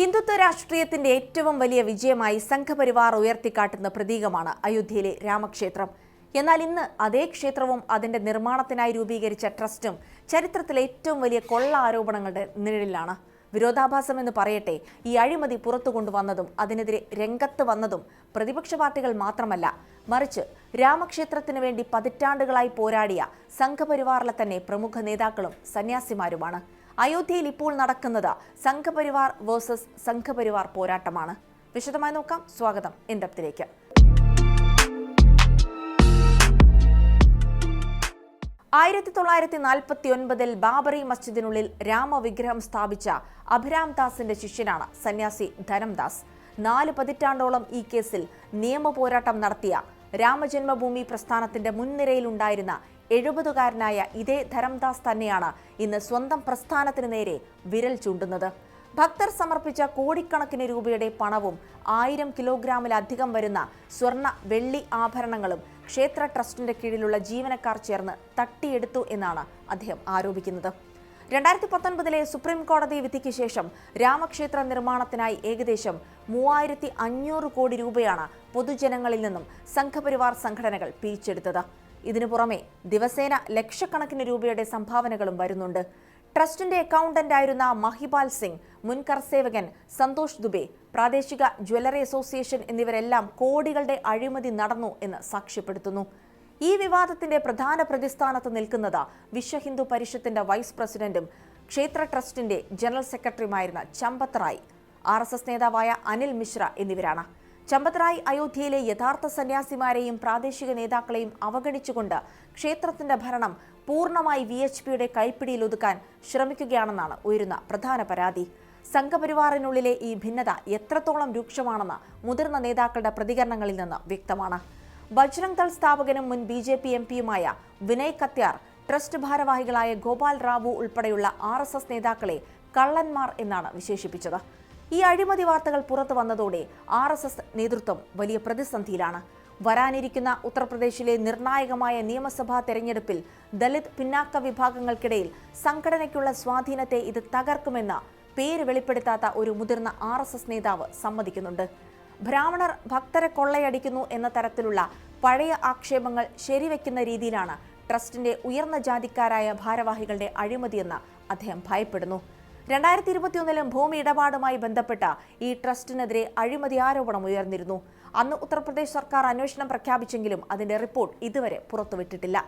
ഹിന്ദുത്വ രാഷ്ട്രീയത്തിന്റെ ഏറ്റവും വലിയ വിജയമായി സംഘപരിവാർ ഉയർത്തിക്കാട്ടുന്ന പ്രതീകമാണ് അയോധ്യയിലെ രാമക്ഷേത്രം. എന്നാൽ ഇന്ന് അതേ ക്ഷേത്രവും അതിന്റെ നിർമ്മാണത്തിനായി രൂപീകരിച്ച ട്രസ്റ്റും ചരിത്രത്തിലെ ഏറ്റവും വലിയ കൊള്ള ആരോപണങ്ങളുടെ നിഴലിലാണ്. വിരോധാഭാസം എന്ന് പറയട്ടെ, ഈ അഴിമതി പുറത്തു കൊണ്ടുവന്നതും അതിനെതിരെ രംഗത്ത് വന്നതും പ്രതിപക്ഷ പാർട്ടികൾ മാത്രമല്ല, മറിച്ച് രാമക്ഷേത്രത്തിനു വേണ്ടി പതിറ്റാണ്ടുകളായി പോരാടിയ സംഘപരിവാറിലെ തന്നെ പ്രമുഖ നേതാക്കളും സന്യാസിമാരുമാണ്. അയോധ്യയിൽ ഇപ്പോൾ നടക്കുന്നത് സംഘപരിവാർ വേഴ്സസ് സംഘപരിവാർ പോരാട്ടമാണ്. വിശദമായി നോക്കാം. സ്വാഗതം ഇൻഡെപ്തിലേക്ക്. 1949 ബാബറി മസ്ജിദിനുള്ളിൽ രാമവിഗ്രഹം സ്ഥാപിച്ച അഭിരാം ദാസിന്റെ ശിഷ്യനാണ് സന്യാസി ധരംദാസ്. 4 പതിറ്റാണ്ടോളം ഈ കേസിൽ നിയമ പോരാട്ടം നടത്തിയ രാമജന്മഭൂമി പ്രസ്ഥാനത്തിന്റെ മുൻനിരയിലുണ്ടായിരുന്ന 70-കാരനായ ഇതേ ധരംദാസ് തന്നെയാണ് ഇന്ന് സ്വന്തം പ്രസ്ഥാനത്തിന് നേരെ വിരൽ ചൂണ്ടുന്നത്. ഭക്തർ സമർപ്പിച്ച കോടിക്കണക്കിന് രൂപയുടെ പണവും 1000 കിലോഗ്രാമിലധികം വരുന്ന സ്വർണ്ണ വെള്ളി ആഭരണങ്ങളും ക്ഷേത്ര ട്രസ്റ്റിന്റെ കീഴിലുള്ള ജീവനക്കാർ ചേർന്ന് തട്ടിയെടുത്തു എന്നാണ് അദ്ദേഹം ആരോപിക്കുന്നത്. 2019 സുപ്രീം കോടതി വിധിക്ക് ശേഷം രാമക്ഷേത്ര നിർമ്മാണത്തിനായി ഏകദേശം 3500 കോടി രൂപയാണ് പൊതുജനങ്ങളിൽ നിന്നും സംഘപരിവാർ സംഘടനകൾ പിരിച്ചെടുത്തത്. ഇതിനു പുറമെ ദിവസേന ലക്ഷക്കണക്കിന് രൂപയുടെ സംഭാവനകളും വരുന്നുണ്ട്. ട്രസ്റ്റിന്റെ അക്കൗണ്ടന്റായിരുന്ന മഹിപാൽ സിംഗ്, മുൻ കർസേവകൻ സന്തോഷ് ദുബെ, പ്രാദേശിക ജ്വല്ലറി അസോസിയേഷൻ എന്നിവരെല്ലാം കോടികളുടെ അഴിമതി നടന്നു എന്ന് സാക്ഷ്യപ്പെടുത്തുന്നു. ഈ വിവാദത്തിന്റെ പ്രധാന പ്രതിസ്ഥാനത്ത് നിൽക്കുന്നത് വിശ്വ ഹിന്ദു പരിഷത്തിന്റെ വൈസ് പ്രസിഡന്റും ക്ഷേത്ര ട്രസ്റ്റിന്റെ ജനറൽ സെക്രട്ടറിയുമായിരുന്ന ചമ്പത് റായ്, RSS നേതാവായ അനിൽ മിശ്ര എന്നിവരാണ്. ചമ്പത് റായ് അയോധ്യയിലെ യഥാർത്ഥ സന്യാസിമാരെയും പ്രാദേശിക നേതാക്കളെയും അവഗണിച്ചുകൊണ്ട് ക്ഷേത്രത്തിന്റെ ഭരണം പൂർണ്ണമായി VHPയുടെ കൈപ്പിടിയിൽ ഒതുക്കാൻ ശ്രമിക്കുകയാണെന്നാണ് ഉയരുന്ന പ്രധാന പരാതി. സംഘപരിവാറിനുള്ളിലെ ഈ ഭിന്നത എത്രത്തോളം രൂക്ഷമാണെന്ന് മുതിർന്ന നേതാക്കളുടെ പ്രതികരണങ്ങളിൽ നിന്ന് വ്യക്തമാണ്. ബജ്രംഗ് ദൾ സ്ഥാപകനും മുൻ BJP MPയുമായ വിനയ് കത്യാർ ട്രസ്റ്റ് ഭാരവാഹികളായ ഗോപാൽ റാവു ഉൾപ്പെടെയുള്ള RSS നേതാക്കളെ കള്ളന്മാർ എന്നാണ് വിശേഷിപ്പിച്ചത്. ഈ അഴിമതി വാർത്തകൾ പുറത്തു വന്നതോടെ RSS നേതൃത്വം വലിയ പ്രതിസന്ധിയിലാണ്. വരാനിരിക്കുന്ന ഉത്തർപ്രദേശിലെ നിർണായകമായ നിയമസഭാ തെരഞ്ഞെടുപ്പിൽ ദലിത് പിന്നാക്ക വിഭാഗങ്ങൾക്കിടയിൽ സംഘടനയ്ക്കുള്ള സ്വാധീനത്തെ ഇത് തകർക്കുമെന്ന് പേര് വെളിപ്പെടുത്താത്ത ഒരു മുതിർന്ന RSS നേതാവ് സമ്മതിക്കുന്നുണ്ട്. ബ്രാഹ്മണർ ഭക്തരെ കൊള്ളയടിക്കുന്നു എന്ന തരത്തിലുള്ള പഴയ ആക്ഷേപങ്ങൾ ശരിവെക്കുന്ന രീതിയിലാണ് ട്രസ്റ്റിന്റെ ഉയർന്ന ജാതിക്കാരായ ഭാരവാഹികളുടെ അഴിമതിയെന്ന് അദ്ദേഹം ഭയപ്പെടുന്നു. 2021 ഭൂമി ഇടപാടുമായി ബന്ധപ്പെട്ട ഈ ട്രസ്റ്റിനെതിരെ അഴിമതി ആരോപണം ഉയർന്നിരുന്നു. അന്ന് ഉത്തർപ്രദേശ് സർക്കാർ അന്വേഷണം പ്രഖ്യാപിച്ചെങ്കിലും അതിന്റെ റിപ്പോർട്ട് ഇതുവരെ പുറത്തുവിട്ടിട്ടില്ല.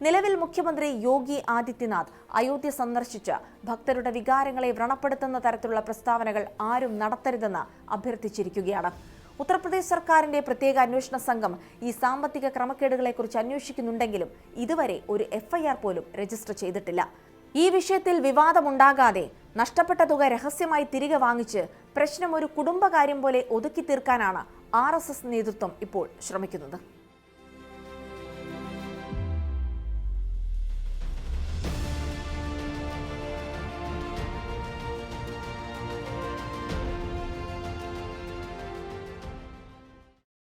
നിലവിൽ മുഖ്യമന്ത്രി യോഗി ആദിത്യനാഥ് അയോധ്യ സന്ദർശിച്ച് ഭക്തരുടെ വികാരങ്ങളെ വ്രണപ്പെടുത്തുന്ന തരത്തിലുള്ള പ്രസ്താവനകൾ ആരും നടത്തരുതെന്ന് അഭ്യർത്ഥിച്ചിരിക്കുകയാണ്. ഉത്തർപ്രദേശ് സർക്കാരിന്റെ പ്രത്യേക അന്വേഷണ സംഘം ഈ സാമ്പത്തിക ക്രമക്കേടുകളെക്കുറിച്ച് അന്വേഷിക്കുന്നുണ്ടെങ്കിലും ഇതുവരെ ഒരു FIR പോലും രജിസ്റ്റർ ചെയ്തിട്ടില്ല. ഈ വിഷയത്തിൽ വിവാദമുണ്ടാകാതെ നഷ്ടപ്പെട്ട തുക രഹസ്യമായി തിരികെ വാങ്ങിച്ച് പ്രശ്നം ഒരു കുടുംബകാര്യം പോലെ ഒതുക്കി തീർക്കാനാണ് RSS നേതൃത്വം ഇപ്പോൾ ശ്രമിക്കുന്നത്.